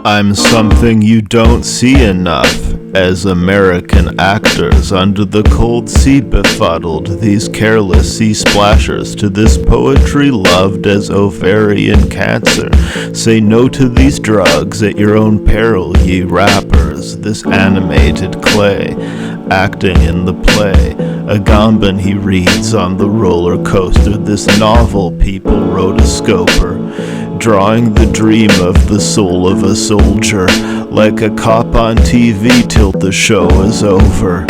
I'm something you don't see enough. As American actors under the cold sea befuddled, these careless sea splashers to this poetry loved as ovarian cancer. Say no to these drugs at your own peril, ye rappers. This animated clay, acting in the play. Agamben he reads on the roller coaster. This novel people rotoscoper, drawing the dream of the soul of a soldier. Like a cop on TV till the show is over.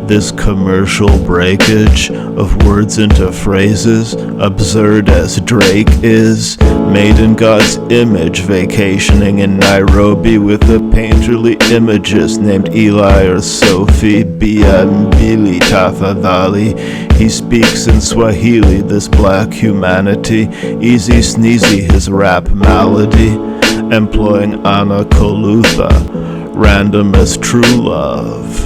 This commercial breakage of words into phrases, absurd as Drake is, made in God's image, vacationing in Nairobi with a painterly imagist named Eli or Sophie Biambili Tafadhali. He speaks in Swahili, this black humanity, easy sneezy his rap malady, employing Anna Kolutha, random as true love.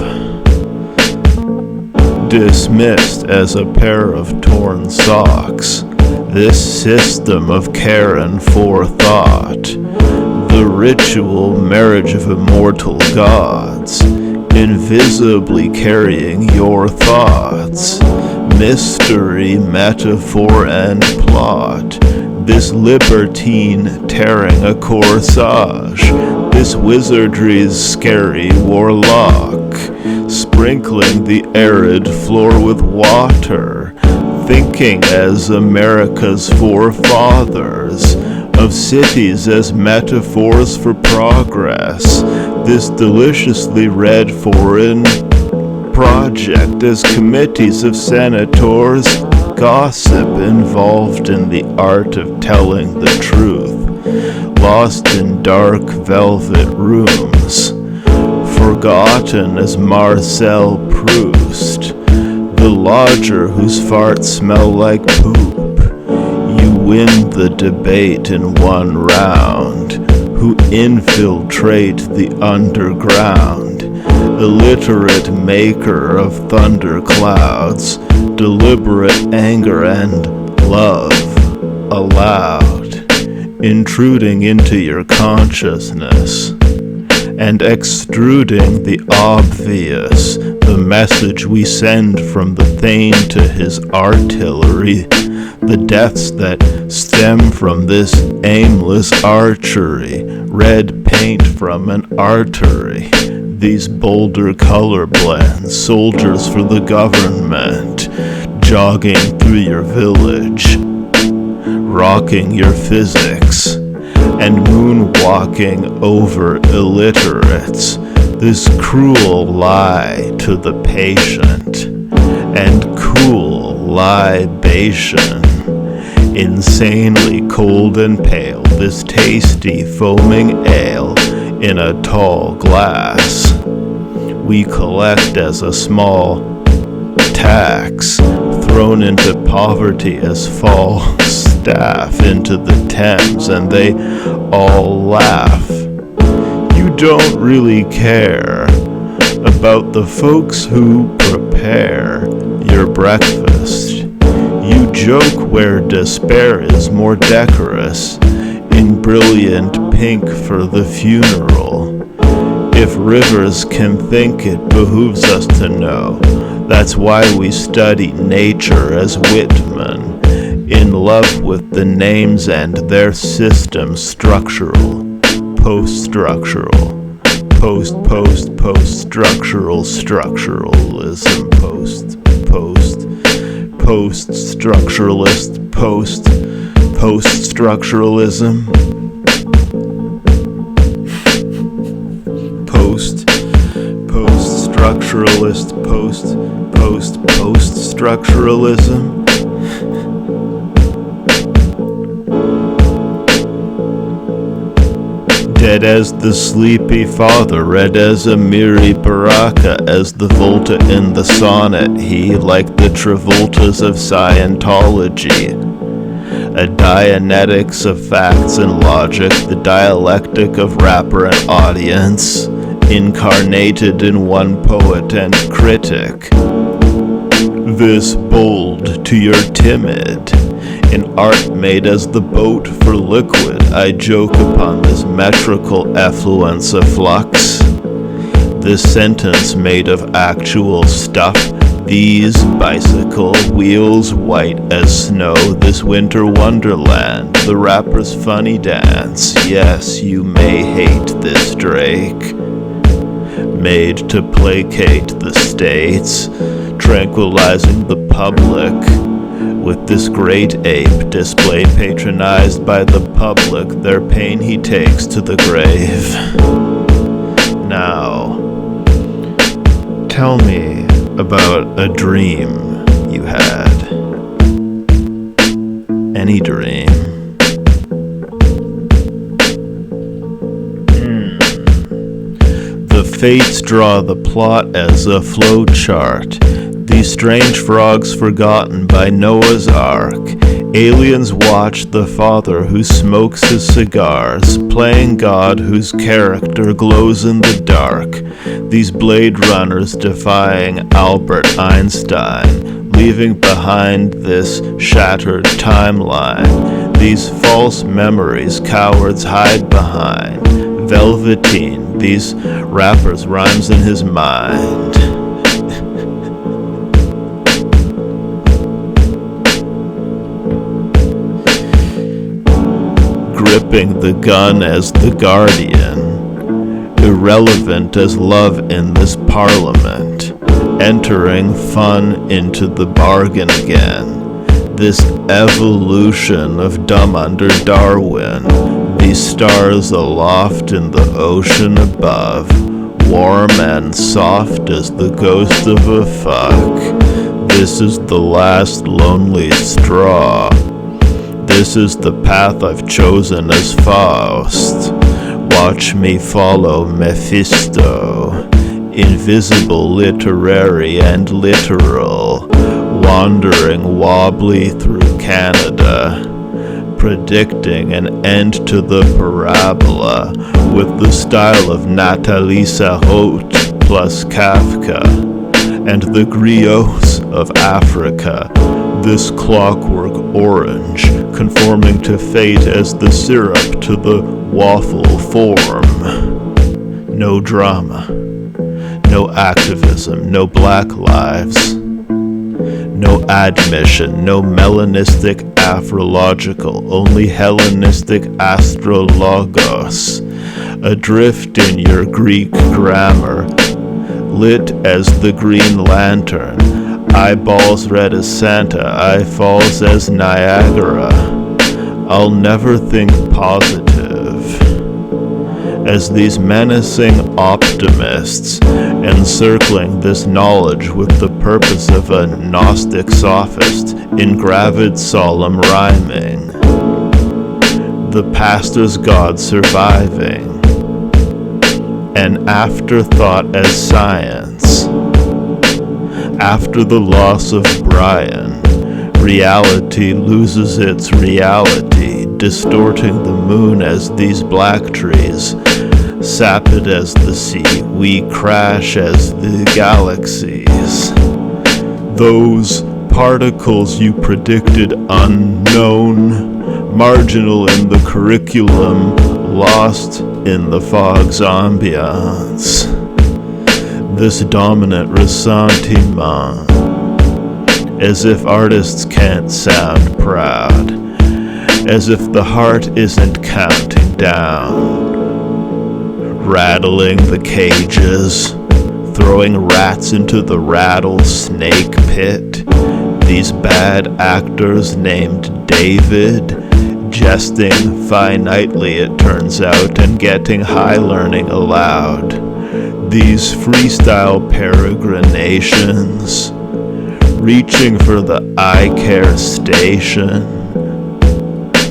Dismissed as a pair of torn socks, this system of care and forethought, the ritual marriage of immortal gods, invisibly carrying your thoughts, mystery, metaphor, and plot, this libertine tearing a corsage, this wizardry's scary warlock, sprinkling the arid floor with water, thinking as America's forefathers, of cities as metaphors for progress, this deliciously read foreign project as committees of senators, gossip involved in the art of telling the truth, lost in dark velvet rooms, forgotten as Marcel Proust, the lodger whose farts smell like poop. You win the debate in one round, who infiltrate the underground, illiterate maker of thunderclouds, deliberate anger and love aloud, intruding into your consciousness and extruding the obvious, the message we send from the Thane to his artillery, the deaths that stem from this aimless archery, red paint from an artery, these bolder color blends, soldiers for the government, jogging through your village, rocking your physics, and moonwalking over illiterates, this cruel lie to the patient, and cool libation, insanely cold and pale, this tasty foaming ale in a tall glass, we collect as a small tax, thrown into poverty as false staff into the Thames, and they all laugh. You don't really care about the folks who prepare your breakfast. You joke where despair is more decorous, in brilliant pink for the funeral. If rivers can think, it behooves us to know. That's why we study nature as Whitman, in love with the names and their system, structural, post-structural, post-structural, structuralism, post-structuralist, post-structuralism, post-structuralist, post-structuralism. Dead as the sleepy father, red as Amiri Baraka, as the Volta in the sonnet, he, like the Travoltas of Scientology, a Dianetics of facts and logic, the dialectic of rapper and audience, incarnated in one poet and critic. This bold to your timid, in art made as the boat for liquid, I joke upon this metrical effluence of flux. This sentence made of actual stuff, these bicycle wheels white as snow, this winter wonderland, the rapper's funny dance. Yes, you may hate this Drake, made to placate the states, tranquilizing the public with this great ape display patronized by the public, their pain he takes to the grave. Now, tell me about a dream you had. Any dream. The fates draw the plot as a flow chart. These strange frogs forgotten by Noah's Ark. Aliens watch the father who smokes his cigars, playing God whose character glows in the dark. These Blade Runners defying Albert Einstein, leaving behind this shattered timeline. These false memories cowards hide behind. Velveteen, these rappers' rhymes in his mind. Gripping the gun as the guardian, irrelevant as love in this parliament, entering fun into the bargain again. This evolution of dumb under Darwin, these stars aloft in the ocean above, warm and soft as the ghost of a fuck. This is the last lonely straw. This is the path I've chosen as Faust. Watch me follow Mephisto, invisible, literary, and literal, wandering wobbly through Canada, predicting an end to the parabola with the style of Nathalie Sarraute plus Kafka and the griots of Africa. This clockwork orange, conforming to fate as the syrup to the waffle form. No drama, no activism, no black lives, no admission, no melanistic afrological, only Hellenistic astrologos, adrift in your Greek grammar, lit as the Green Lantern, eyeballs red as Santa, eye falls as Niagara. I'll never think positive as these menacing optimists encircling this knowledge with the purpose of a Gnostic sophist in gravid solemn rhyming. The pastor's God surviving, an afterthought as science. After the loss of Brian, reality loses its reality, distorting the moon as these black trees, sapid as the sea, we crash as the galaxies. Those particles you predicted unknown, marginal in the curriculum, lost in the fog's ambiance. This dominant ressentiment, as if artists can't sound proud, as if the heart isn't counting down, rattling the cages, throwing rats into the rattlesnake pit, these bad actors named David, jesting finitely it turns out, and getting high learning aloud. These freestyle peregrinations, reaching for the eye care station.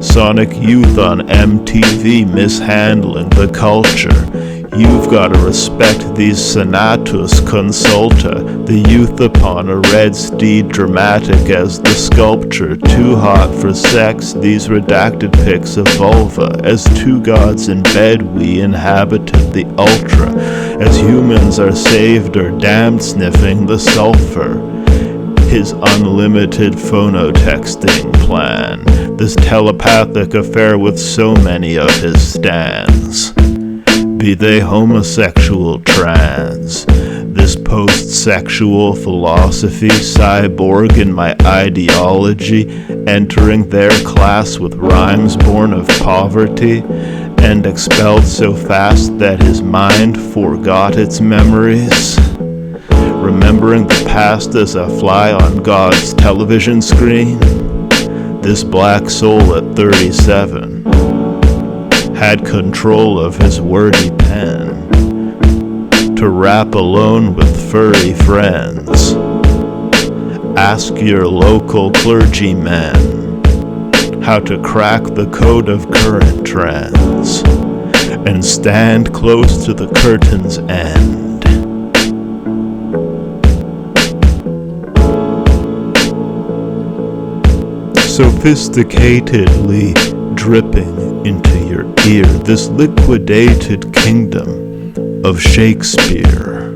Sonic Youth on MTV mishandling the culture. You've gotta respect these senatus consulta, the youth upon a red steed dramatic as the sculpture, too hot for sex, these redacted pics of vulva, as two gods in bed we inhabited the ultra, as humans are saved or damned sniffing the sulfur. his unlimited phonotexting plan, this telepathic affair with so many of his stans. Be they homosexual, trans, this post-sexual philosophy, cyborg in my ideology, entering their class with rhymes born of poverty, and expelled so fast that his mind forgot its memories. Remembering the past as a fly on God's television screen, this black soul at 37 had control of his wordy pen to rap alone with furry friends. Ask your local clergymen how to crack the code of current trends and stand close to the curtain's end. Sophisticatedly dripping into your ear, this liquidated kingdom of Shakespeare.